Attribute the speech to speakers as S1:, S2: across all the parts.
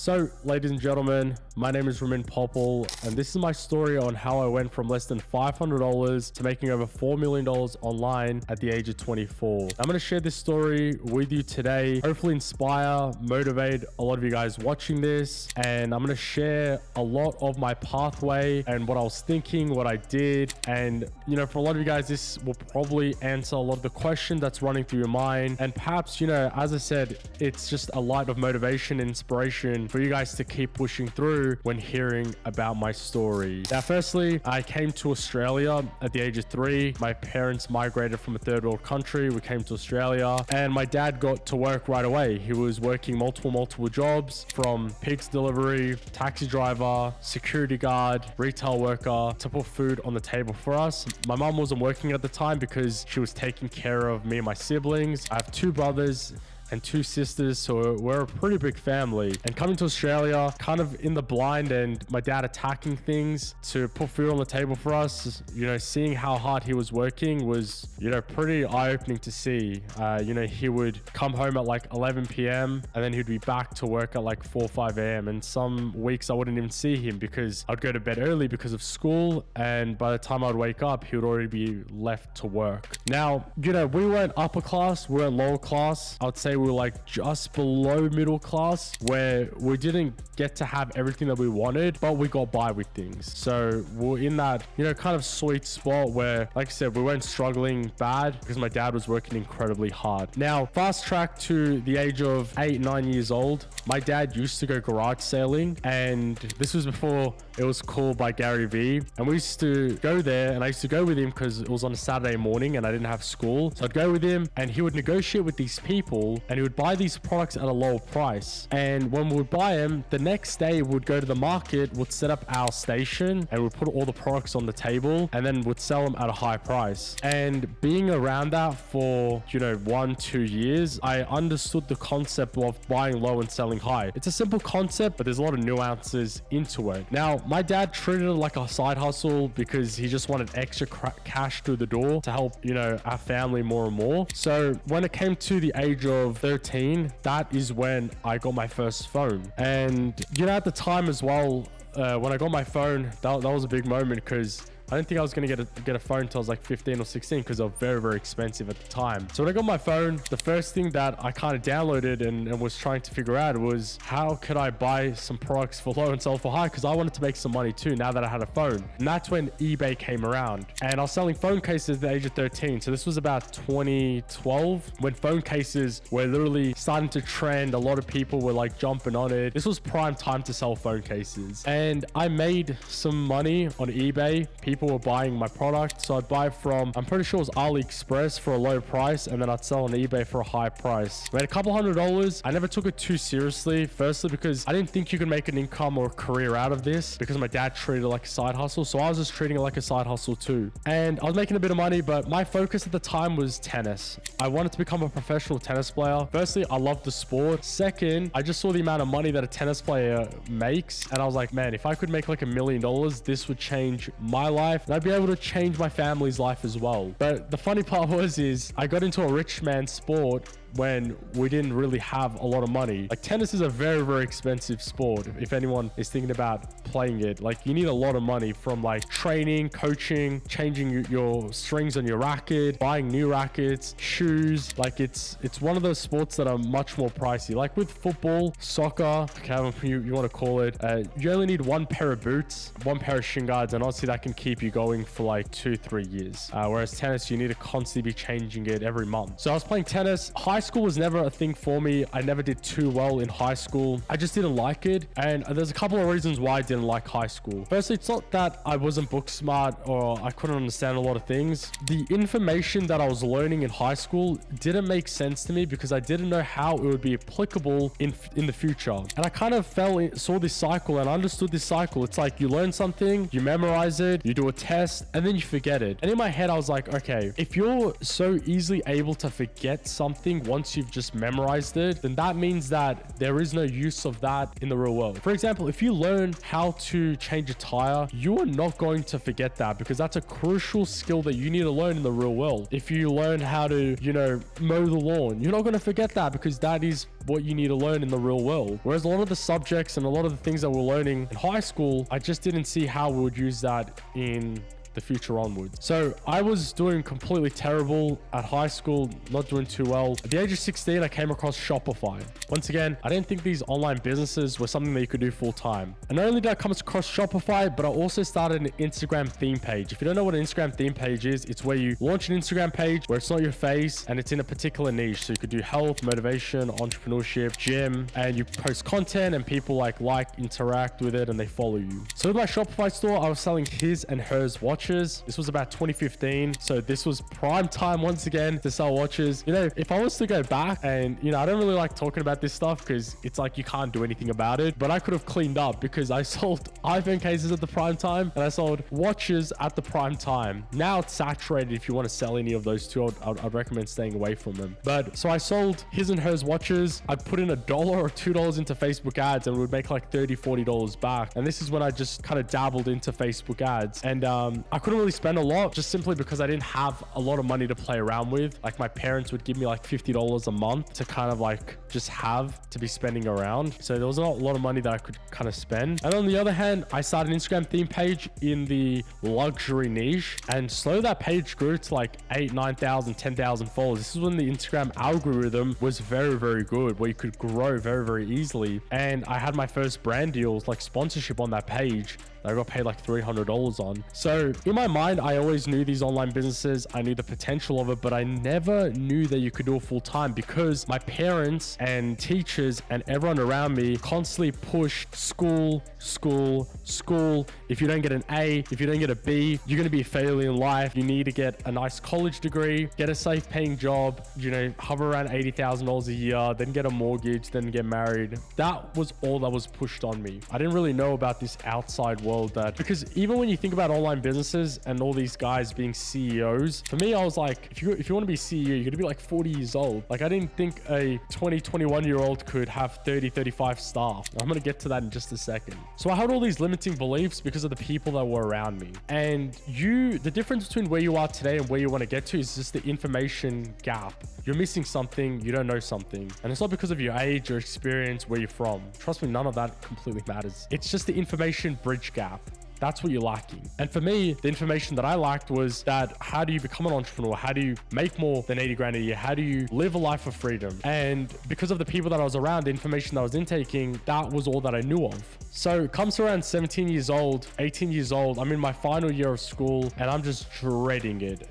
S1: So, ladies and gentlemen, my name is Ramin Popal, and this is my story on how I went from less than $500 to making over $4 million online at the age of 24. I'm going to share this story with you today, hopefully inspire, motivate a lot of you guys watching this, and I'm going to share a lot of my pathway and what I was thinking, what I did, and for a lot of you guys, this will probably answer a lot of the questions that's running through your mind, and perhaps, as I said, it's just a light of motivation and inspiration for you guys to keep pushing through when hearing about my story. Now, firstly, I came to Australia at the age of 3. My parents migrated from a third world country. We came to Australia, and my dad got to work right away. He was working multiple jobs, from pigs delivery, taxi driver, security guard, retail worker, to put food on the table for us. My mom wasn't working at the time because she was taking care of me and my siblings. I have 2 brothers and 2 sisters, so we're a pretty big family. And coming to Australia kind of in the blind, and my dad attacking things to put food on the table for us, seeing how hard he was working was pretty eye-opening to see. He would come home at like 11 p.m. and then he'd be back to work at like 4 or 5 a.m. and some weeks I wouldn't even see him because I'd go to bed early because of school, and by the time I'd wake up he would already be left to work. Now, we weren't upper class, we weren't lower class. I would say we were like just below middle class, where we didn't get to have everything that we wanted, but we got by with things. So we're in that kind of sweet spot where, like I said, we weren't struggling bad because my dad was working incredibly hard. Now, fast track to the age of 8-9 years old, my dad used to go garage sailing, and this was before it was called by Gary Vee, and we used to go there, and I used to go with him because it was on a Saturday morning and I didn't have school. So I'd go with him, and he would negotiate with these people, and he would buy these products at a lower price. And when we would buy them, the next day we'd go to the market, would set up our station, and we'd put all the products on the table, and then would sell them at a high price. And being around that for 1-2 years, I understood the concept of buying low and selling high. It's a simple concept, but there's a lot of nuances into it. Now, my dad treated it like a side hustle because he just wanted extra cash through the door to help our family more and more. So when it came to the age of 13, that is when I got my first phone. And at the time as well, when I got my phone, that was a big moment because I didn't think I was going to get a phone until I was like 15 or 16 because they were very, very expensive at the time. So when I got my phone, the first thing that I kind of downloaded and was trying to figure out was how could I buy some products for low and sell for high, because I wanted to make some money too now that I had a phone. And that's when eBay came around. And I was selling phone cases at the age of 13. So this was about 2012 when phone cases were literally starting to trend. A lot of people were like jumping on it. This was prime time to sell phone cases. And I made some money on eBay. People were buying my product, so I'd buy from, I'm pretty sure it was AliExpress for a low price, and then I'd sell on eBay for a high price. I made a couple $100s. I never took it too seriously, firstly because I didn't think you could make an income or a career out of this, because my dad treated it like a side hustle, so I was just treating it like a side hustle too. And I was making a bit of money, but my focus at the time was tennis. I wanted to become a professional tennis player. Firstly, I loved the sport. Second, I just saw the amount of money that a tennis player makes, and I was like, man, if I could make like $1 million, this would change my life, and I'd be able to change my family's life as well. But the funny part is I got into a rich man's sport when we didn't really have a lot of money. Like, tennis is a very, very expensive sport. If anyone is thinking about playing it, like, you need a lot of money, from like training, coaching, changing your strings on your racket, buying new rackets, shoes. Like, it's one of those sports that are much more pricey. Like with football, soccer, however you want to call it, you only need 1 pair of boots, 1 pair of shin guards, and honestly that can keep you going for like 2-3 years. Whereas tennis, you need to constantly be changing it every month. So I was playing tennis. High school was never a thing for me. I never did too well in high school. I just didn't like it. And there's a couple of reasons why I didn't like high school. Firstly, it's not that I wasn't book smart or I couldn't understand a lot of things. The information that I was learning in high school didn't make sense to me because I didn't know how it would be applicable in the future. And I kind of saw this cycle and understood this cycle. It's like you learn something, you memorize it, you do a test, and then you forget it. And in my head, I was like, okay, if you're so easily able to forget something once you've just memorized it, then that means that there is no use of that in the real world. For example, if you learn how to change a tire, you are not going to forget that, because that's a crucial skill that you need to learn in the real world. If you learn how to, mow the lawn, you're not going to forget that, because that is what you need to learn in the real world. Whereas a lot of the subjects and a lot of the things that we're learning in high school, I just didn't see how we would use that in the future onwards. So I was doing completely terrible at high school, not doing too well. At the age of 16, I came across Shopify. Once again, I didn't think these online businesses were something that you could do full time. And not only did I come across Shopify, but I also started an Instagram theme page. If you don't know what an Instagram theme page is, it's where you launch an Instagram page where it's not your face and it's in a particular niche. So you could do health, motivation, entrepreneurship, gym, and you post content and people like, interact with it, and they follow you. So with my Shopify store, I was selling his and hers watches. This was about 2015. So this was prime time once again to sell watches. If I was to go back and, I don't really like talking about this stuff because it's like you can't do anything about it, but I could have cleaned up because I sold iPhone cases at the prime time and I sold watches at the prime time. Now it's saturated. If you want to sell any of those two, I'd recommend staying away from them. But so I sold his and hers watches. I put in $1 or $2 into Facebook ads and it would make like $30, $40 back. And this is when I just kind of dabbled into Facebook ads. And I couldn't really spend a lot just simply because I didn't have a lot of money to play around with. Like my parents would give me like $50 a month to kind of like just have to be spending around. So there was not a lot of money that I could kind of spend. And on the other hand, I started an Instagram theme page in the luxury niche, and slowly that page grew to like 8, 9,000, 10,000 followers. This is when the Instagram algorithm was very, very good, where you could grow very, very easily. And I had my first brand deals, like sponsorship on that page. I got paid like $300 on. So in my mind, I always knew these online businesses. I knew the potential of it, but I never knew that you could do it full time because my parents and teachers and everyone around me constantly pushed school, school, school. If you don't get an A, if you don't get a B, you're going to be a failure in life. You need to get a nice college degree, get a safe paying job, hover around $80,000 a year, then get a mortgage, then get married. That was all that was pushed on me. I didn't really know about this outside world because even when you think about online businesses and all these guys being CEOs, for me, I was like, if you want to be CEO, you're going to be like 40 years old. Like I didn't think a 20, 21 year old could have 30, 35 staff. I'm going to get to that in just a second. So I had all these limiting beliefs because of the people that were around me. And the difference between where you are today and where you want to get to is just the information gap. You're missing something, you don't know something. And it's not because of your age or experience, where you're from. Trust me, none of that completely matters. It's just the information bridge gap. That's what you're lacking. And for me, the information that I lacked was that how do you become an entrepreneur? How do you make more than 80 grand a year? How do you live a life of freedom? And because of the people that I was around, the information that I was intaking, that was all that I knew of. So it comes to around 17 years old, 18 years old. I'm in my final year of school and I'm just dreading it.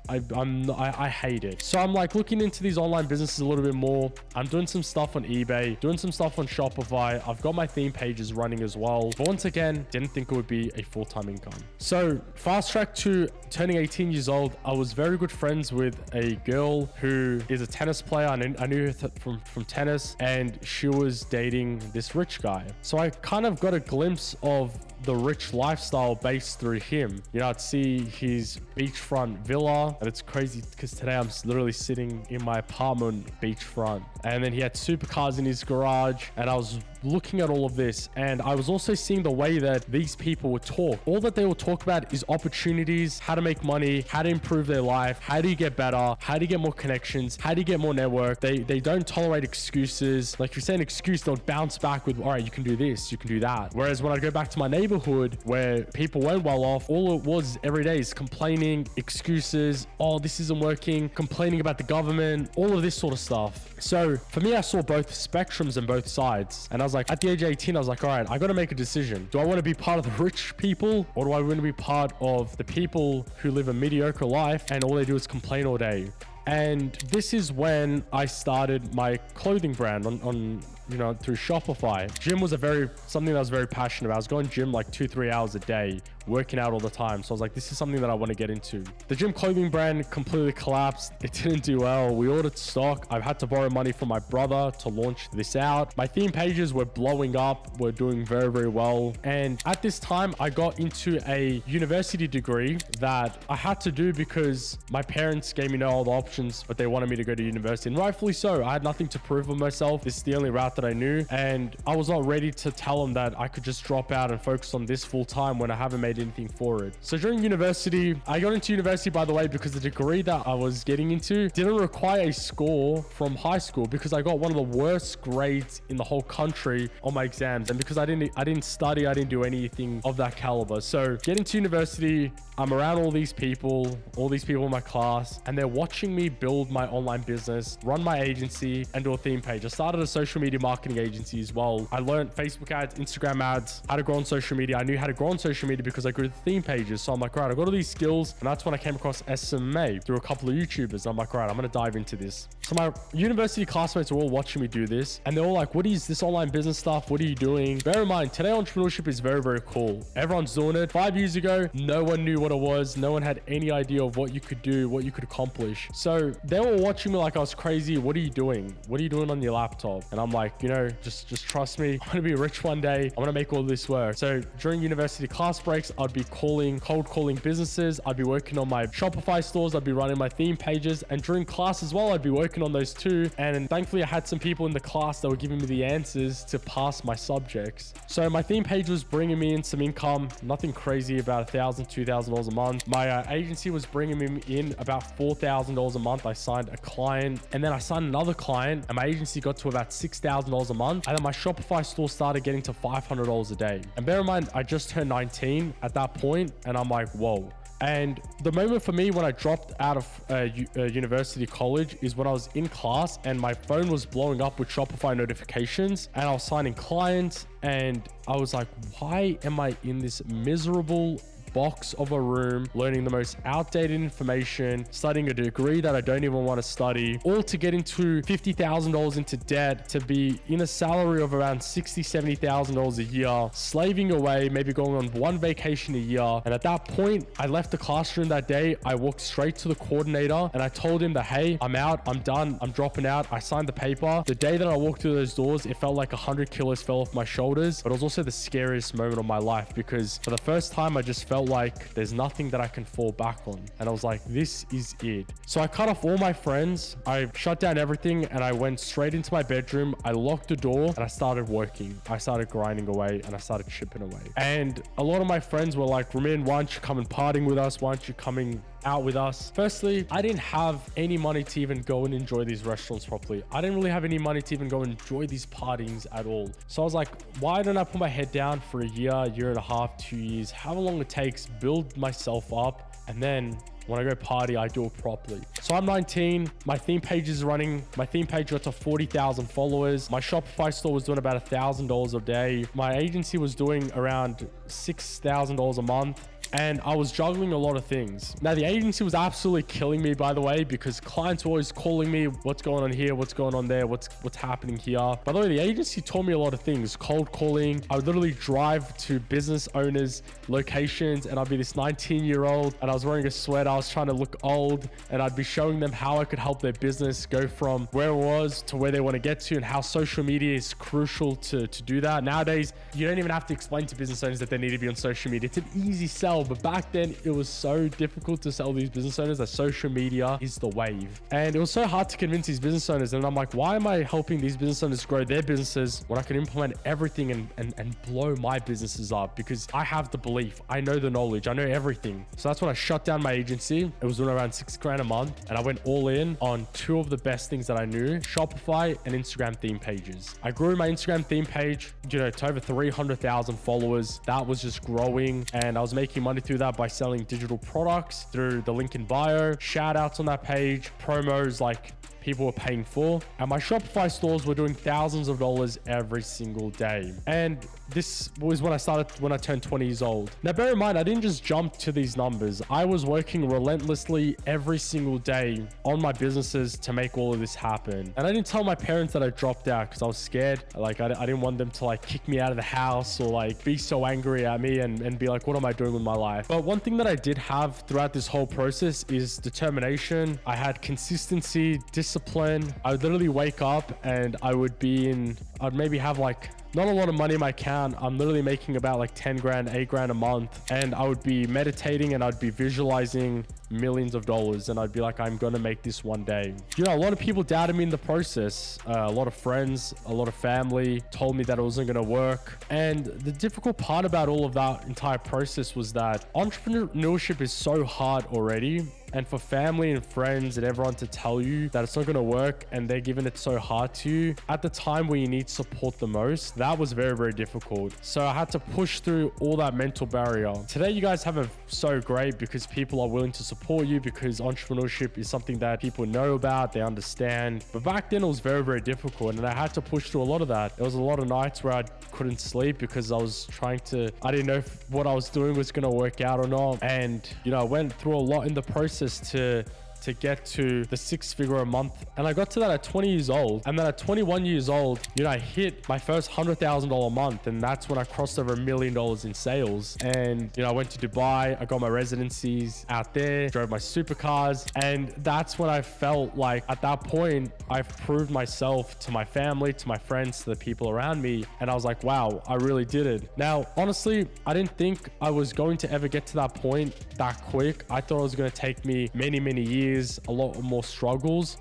S1: I hate it. So I'm like looking into these online businesses a little bit more. I'm doing some stuff on eBay, doing some stuff on Shopify. I've got my theme pages running as well. But once again, didn't think it would be a full-time income. So fast track to turning 18 years old, I was very good friends with a girl who is a tennis player. I knew her from tennis, and she was dating this rich guy. So I kind of got a glimpse of the rich lifestyle based through him. I'd see his beachfront villa, and it's crazy because today I'm literally sitting in my apartment beachfront, and then he had supercars in his garage, and I was looking at all of this, and I was also seeing the way that these people would talk. All that they will talk about is opportunities, how to make money, how to improve their life, how do you get better, how do you get more connections, how do you get more network. They don't tolerate excuses. Like if you say an excuse, they'll bounce back with, all right, you can do this, you can do that. Whereas when I go back to my neighborhood where people weren't well off, all it was every day is complaining, excuses, oh, this isn't working, complaining about the government, all of this sort of stuff. So for me, I saw both spectrums and both sides. And I was like, at the age of 18, I was like, all right, I got to make a decision. Do I want to be part of the rich people, or do I want to be part of the people who live a mediocre life and all they do is complain all day? And this is when I started my clothing brand on through Shopify. Gym was something that I was very passionate about. I was going gym like 2-3 hours a day, working out all the time. So I was like, this is something that I want to get into. The gym clothing brand completely collapsed. It didn't do well. We ordered stock. I've had to borrow money from my brother to launch this out. My theme pages were blowing up. We're doing very, very well. And at this time, I got into a university degree that I had to do because my parents gave me no other options, but they wanted me to go to university. And rightfully so. I had nothing to prove of myself. This is the only route that I knew. And I was not ready to tell them that I could just drop out and focus on this full time when I haven't made anything for it. So during university, I got into university, by the way, because the degree that I was getting into didn't require a score from high school, because I got one of the worst grades in the whole country on my exams. And because I didn't study, I didn't do anything of that caliber. So getting to university, I'm around all these people in my class, and they're watching me build my online business, run my agency, and do a theme page. I started a social media marketing agency as well. I learned Facebook ads, Instagram ads, how to grow on social media. I knew how to grow on social media because I grew the theme pages. So I'm like, right, I got all these skills. And that's when I came across SMA through a couple of YouTubers. I'm like, right, I'm going to dive into this. So my university classmates are all watching me do this, and they're all like, what is this online business stuff? What are you doing? Bear in mind, today entrepreneurship is very, very cool. Everyone's doing it. 5 years ago, no one knew what it was. No one had any idea of what you could do, what you could accomplish. So they were watching me like I was crazy. What are you doing? What are you doing on your laptop? And I'm like, just trust me. I'm going to be rich one day. I'm going to make all this work. So during university class breaks, I'd be cold calling businesses. I'd be working on my Shopify stores. I'd be running my theme pages. And during class as well, I'd be working on those too. And thankfully, I had some people in the class that were giving me the answers to pass my subjects. So my theme page was bringing me in some income, nothing crazy, about $1,000, $2,000 a month. My agency was bringing me in about $4,000 a month. I signed a client, and then I signed another client, and my agency got to about $6,000 a month. And then my Shopify store started getting to $500 a day. And bear in mind, I just turned 19 at that point, and I'm like, whoa. And the moment for me when I dropped out of university college is when I was in class and my phone was blowing up with Shopify notifications, and I was signing clients, and I was like, why am I in this miserable box of a room, learning the most outdated information, studying a degree that I don't even want to study, all to get into $50,000 into debt, to be in a salary of around $60,000, $70,000 a year, slaving away, maybe going on one vacation a year. And at that point, I left the classroom that day. I walked straight to the coordinator and I told him that, hey, I'm out, I'm done, I'm dropping out. I signed the paper. The day that I walked through those doors, it felt like 100 kilos fell off my shoulders, but it was also the scariest moment of my life, because for the first time, I just felt like there's nothing that I can fall back on. And I was like, this is it. So I cut off all my friends. I shut down everything and I went straight into my bedroom. I locked the door and I started working. I started grinding away and I started chipping away. And a lot of my friends were like, Ramin, why aren't you coming partying with us? Why aren't you coming out with us? Firstly, I didn't have any money to even go and enjoy these restaurants properly. I didn't really have any money to even go and enjoy these partings at all. So I was like, why don't I put my head down for a year and a half, 2 years, however long it takes, build myself up, and then when I go party, I do it properly. So I'm 19. My theme page is running. My theme page got to 40,000 followers. My Shopify store was doing about $1,000 a day. My agency was doing around $6,000 a month. And I was juggling a lot of things. Now, the agency was absolutely killing me, by the way, because clients were always calling me, what's going on here? What's going on there? What's happening here? By the way, the agency taught me a lot of things. Cold calling. I would literally drive to business owners' locations and I'd be this 19-year-old and I was wearing a sweater. I was trying to look old and I'd be showing them how I could help their business go from where it was to where they want to get to, and how social media is crucial to do that. Nowadays, you don't even have to explain to business owners that they need to be on social media. It's an easy sell. But back then it was so difficult to sell these business owners that social media is the wave. And it was so hard to convince these business owners. And I'm like, why am I helping these business owners grow their businesses when I can implement everything and blow my businesses up? Because I have the belief, I know the knowledge, I know everything. So that's when I shut down my agency. It was doing around $6,000 a month. And I went all in on two of the best things that I knew: Shopify and Instagram theme pages. I grew my Instagram theme page, to over 300,000 followers. That was just growing. And I was making money through that by selling digital products through the link in bio, shout outs on that page, promos like people were paying for. And my Shopify stores were doing thousands of dollars every single day. And this was when I turned 20 years old. Now, bear in mind, I didn't just jump to these numbers. I was working relentlessly every single day on my businesses to make all of this happen. And I didn't tell my parents that I dropped out because I was scared. Like, I didn't want them to like kick me out of the house or like be so angry at me and be like, what am I doing with my life? But one thing that I did have throughout this whole process is determination. I had consistency, discipline. I would literally wake up and I'd maybe have like not a lot of money in my account. I'm literally making about like 10 grand, 8 grand a month. And I would be meditating and I'd be visualizing millions of dollars. And I'd be like, I'm going to make this one day. You know, a lot of people doubted me in the process. A lot of friends, a lot of family told me that it wasn't going to work. And the difficult part about all of that entire process was that entrepreneurship is so hard already. And for family and friends and everyone to tell you that it's not going to work and they're giving it so hard to you at the time where you need support the most, that was very, very difficult. So I had to push through all that mental barrier. Today, you guys have it so great because people are willing to support you, because entrepreneurship is something that people know about, they understand. But back then it was very, very difficult. And I had to push through a lot of that. There was a lot of nights where I couldn't sleep because I didn't know if what I was doing was going to work out or not. And, you know, I went through a lot in the process to get to the 6-figure a month. And I got to that at 20 years old. And then at 21 years old, you know, I hit my first $100,000 a month. And that's when I crossed over $1 million in sales. And, you know, I went to Dubai, I got my residencies out there, drove my supercars. And that's when I felt like at that point, I've proved myself to my family, to my friends, to the people around me. And I was like, wow, I really did it. Now, honestly, I didn't think I was going to ever get to that point that quick. I thought it was going to take me many, many years, a lot more struggles.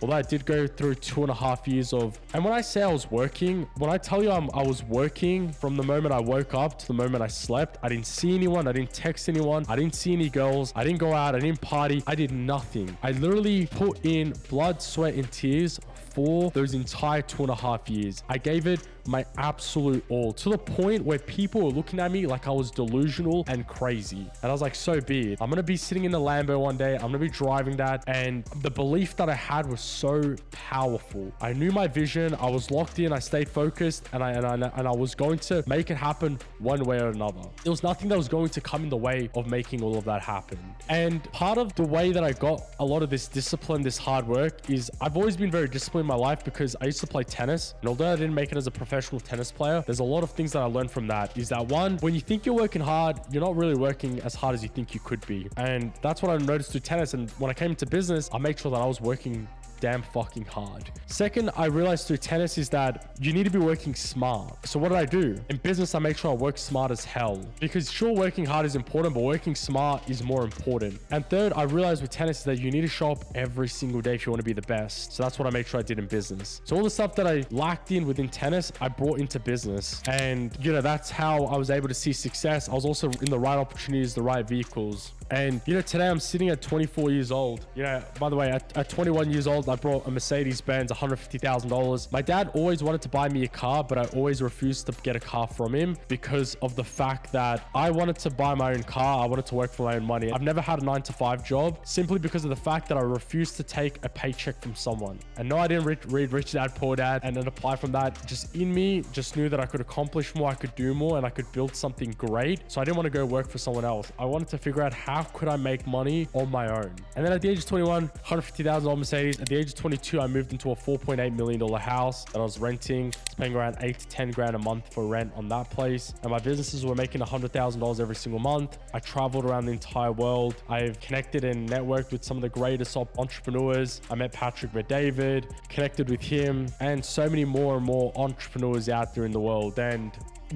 S1: Although I did go through 2.5 years and when I say I was working, when I tell you I was working from the moment I woke up to the moment I slept, I didn't see anyone. I didn't text anyone. I didn't see any girls. I didn't go out. I didn't party. I did nothing. I literally put in blood, sweat, and tears for those entire 2.5 years. I gave it my absolute all, to the point where people were looking at me like I was delusional and crazy. And I was like, so be it. I'm going to be sitting in the Lambo one day. I'm going to be driving that. And the belief that I had was so powerful. I knew my vision. I was locked in. I stayed focused, and I was going to make it happen one way or another. There was nothing that was going to come in the way of making all of that happen. And part of the way that I got a lot of this discipline, this hard work, is I've always been very disciplined in my life because I used to play tennis. And although I didn't make it as a professional tennis player, there's a lot of things that I learned from that. Is that one, when you think you're working hard, you're not really working as hard as you think you could be. And that's what I noticed through tennis. And when I came into business, I made sure that I was working damn fucking hard. Second, I realized through tennis is that you need to be working smart. So what did I do? In business, I make sure I work smart as hell, because sure, working hard is important, but working smart is more important. And third, I realized with tennis is that you need to show up every single day if you want to be the best. So that's what I made sure I did in business. So all the stuff that I lacked in within tennis, I brought into business. And, you know, that's how I was able to see success. I was also in the right opportunities, the right vehicles. And, you know, today I'm sitting at 24 years old. You know, by the way, at 21 years old, I brought a Mercedes-Benz, $150,000. My dad always wanted to buy me a car, but I always refused to get a car from him because of the fact that I wanted to buy my own car. I wanted to work for my own money. I've never had a 9-to-5 job simply because of the fact that I refused to take a paycheck from someone. And no, I didn't read Rich Dad, Poor Dad and then apply from that. Just in me, just knew that I could accomplish more, I could do more, and I could build something great. So I didn't want to go work for someone else. I wanted to figure out how could I make money on my own. And then at the age of 21, $150,000 Mercedes. At the age of 22, I moved into a $4.8 million house that I was renting. I was paying around 8 to 10 grand a month for rent on that place. And my businesses were making $100,000 every single month. I traveled around the entire world. I've connected and networked with some of the greatest entrepreneurs. I met Patrick Bet-David, connected with him, and so many more and more entrepreneurs out there in the world. And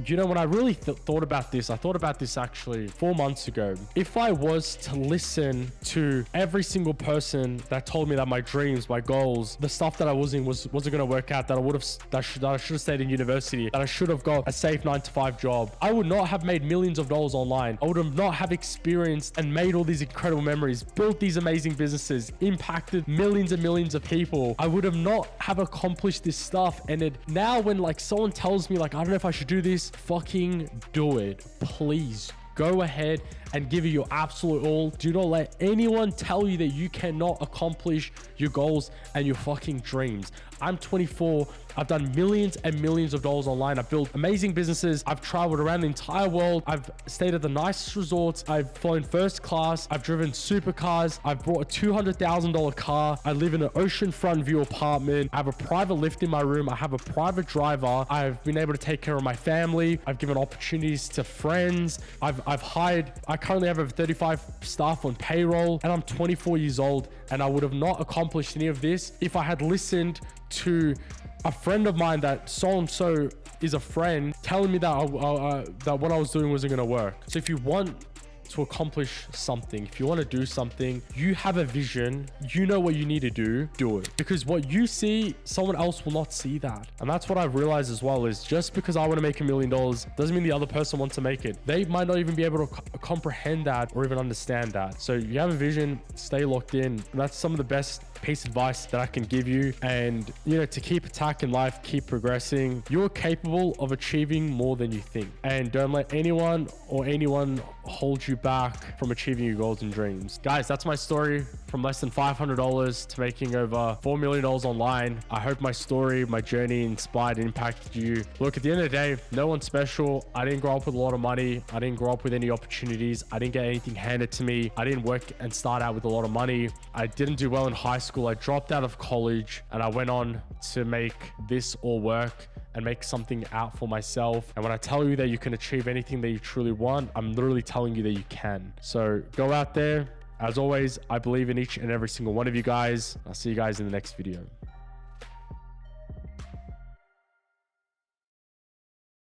S1: you know, when I really thought about this, I thought about this actually 4 months ago. If I was to listen to every single person that told me that my dreams, my goals, the stuff that I was in wasn't going to work out, that I should have stayed in university, that I should have got a safe 9-to-5 job, I would not have made millions of dollars online. I would have not have experienced and made all these incredible memories, built these amazing businesses, impacted millions and millions of people. I would have not have accomplished this stuff. And now when like someone tells me like, I don't know if I should do this, fucking do it. Please Go ahead and give it your absolute all. Do not let anyone tell you that you cannot accomplish your goals and your fucking dreams. I'm 24. I've done millions and millions of dollars online. I've built amazing businesses. I've traveled around the entire world. I've stayed at the nicest resorts. I've flown first class. I've driven supercars. I've bought a $200,000 car. I live in an oceanfront view apartment. I have a private lift in my room. I have a private driver. I've been able to take care of my family. I've given opportunities to friends. I currently have over 35 staff on payroll, and I'm 24 years old, and I would have not accomplished any of this if I had listened to a friend of mine that so-and-so is a friend telling me that that what I was doing wasn't going to work. So if you want to accomplish something, if you want to do something, you have a vision, you know what you need to do it, because what you see, someone else will not see that. And that's what I've realized as well, is just because I want to make $1 million doesn't mean the other person wants to make it. They might not even be able to comprehend that or even understand that. So you have a vision, stay locked in. And that's some of the best piece of advice that I can give you. And to keep attacking life, keep progressing. You're capable of achieving more than you think, and don't let anyone hold you back from achieving your goals and dreams. Guys, that's my story, from less than $500 to making over $4 million online. I hope my story, my journey inspired and impacted you. Look, at the end of the day, no one's special. I didn't grow up with a lot of money. I didn't grow up with any opportunities. I didn't get anything handed to me. I didn't work and start out with a lot of money. I didn't do well in high school. I dropped out of college, and I went on to make this all work and make something out for myself. And when I tell you that you can achieve anything that you truly want, I'm literally telling you that you can. So go out there. As always, I believe in each and every single one of you guys. I'll see you guys in the next video.